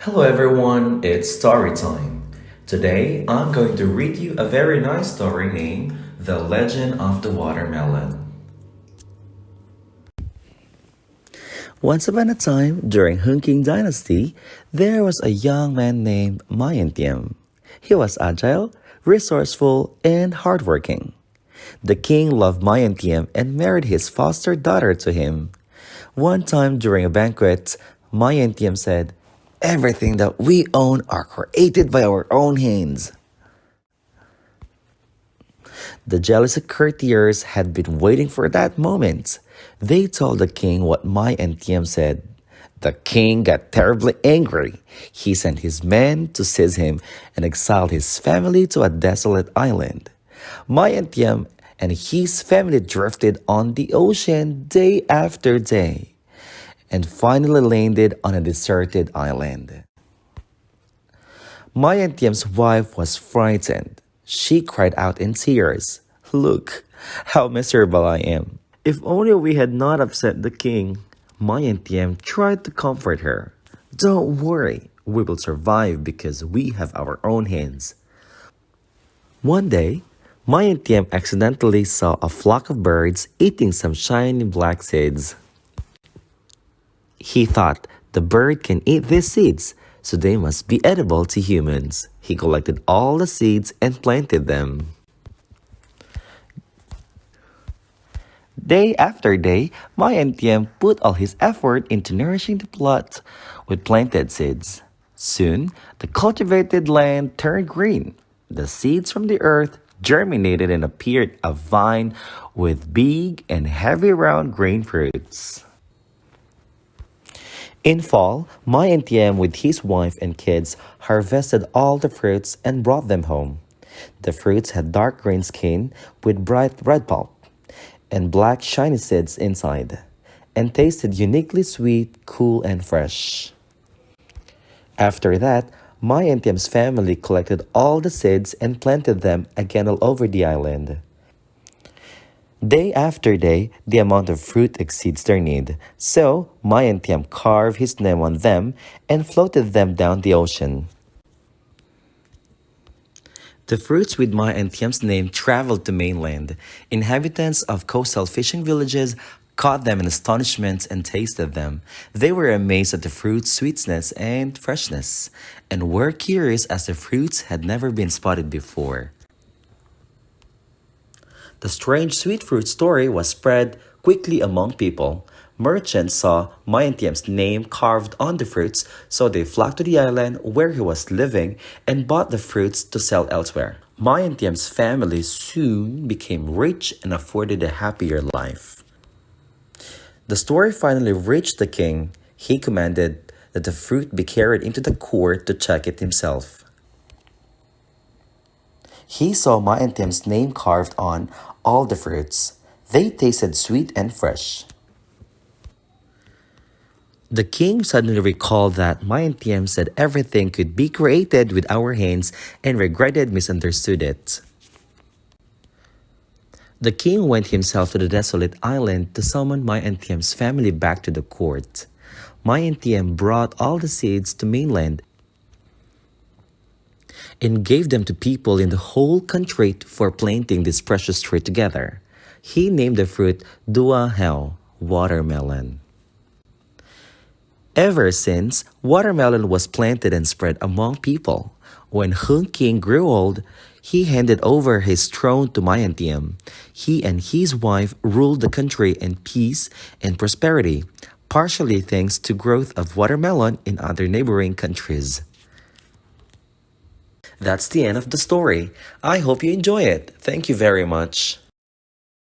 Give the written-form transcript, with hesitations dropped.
Hello everyone, it's story time. Today I'm going to read you a very nice story named The Legend of the Watermelon. Once upon a time, during Hun King Dynasty, there was a young man named Mayantiam. He was agile, resourceful, and hardworking. The king loved Mayantiam and married his foster daughter to him. One time during a banquet, Mayantiam said, "Everything that we own are created by our own hands." The jealous courtiers had been waiting for that moment. They told the king what Mai and Tiem said. The king got terribly angry. He sent his men to seize him and exiled his family to a desolate island. Mai and Tiem and his family drifted on the ocean day after day and finally landed on a deserted island. Mai and Tiem's wife was frightened. She cried out in tears, "Look, how miserable I am. If only we had not upset the king." Mai and Tiem tried to comfort her. "Don't worry, we will survive because we have our own hands." One day, Mai and Tiem accidentally saw a flock of birds eating some shiny black seeds. He thought the bird can eat these seeds, so they must be edible to humans. He collected all the seeds and planted them. Day after day, Mai and Tiem put all his effort into nourishing the plot with planted seeds. Soon, the cultivated land turned green. The seeds from the earth germinated and appeared a vine with big and heavy round green fruits. In fall, Mai and Tiem with his wife and kids harvested all the fruits and brought them home. The fruits had dark green skin with bright red pulp and black shiny seeds inside, and tasted uniquely sweet, cool, and fresh. After that, Mai and Tiem's family collected all the seeds and planted them again all over the island. Day after day, the amount of fruit exceeds their need, so Mai and Tiem carved his name on them and floated them down the ocean. The fruits with Mai and Tiem's name traveled to mainland. Inhabitants of coastal fishing villages caught them in astonishment and tasted them. They were amazed at the fruit's sweetness and freshness, and were curious as the fruits had never been spotted before. The strange sweet fruit story was spread quickly among people. Merchants saw Mai and Tiem's name carved on the fruits, so they flocked to the island where he was living and bought the fruits to sell elsewhere. Mai and Tiem's family soon became rich and afforded a happier life. The story finally reached the king. He commanded that the fruit be carried into the court to check it himself. He saw Mai and Tiem's name carved on all the fruits. They tasted sweet and fresh. The king suddenly recalled that Mai and Tiem said everything could be created with our hands and regretted misunderstood it. The king went himself to the desolate island to summon Mai and Tiem's family back to the court. Mai and Tiem brought all the seeds to mainland and gave them to people in the whole country for planting this precious tree together. He named the fruit Dua Heo, watermelon. Ever since, watermelon was planted and spread among people. When Hun King grew old, he handed over his throne to Mai and Tiem. He and his wife ruled the country in peace and prosperity, partially thanks to growth of watermelon in other neighboring countries. That's the end of the story. I hope you enjoy it. Thank you very much.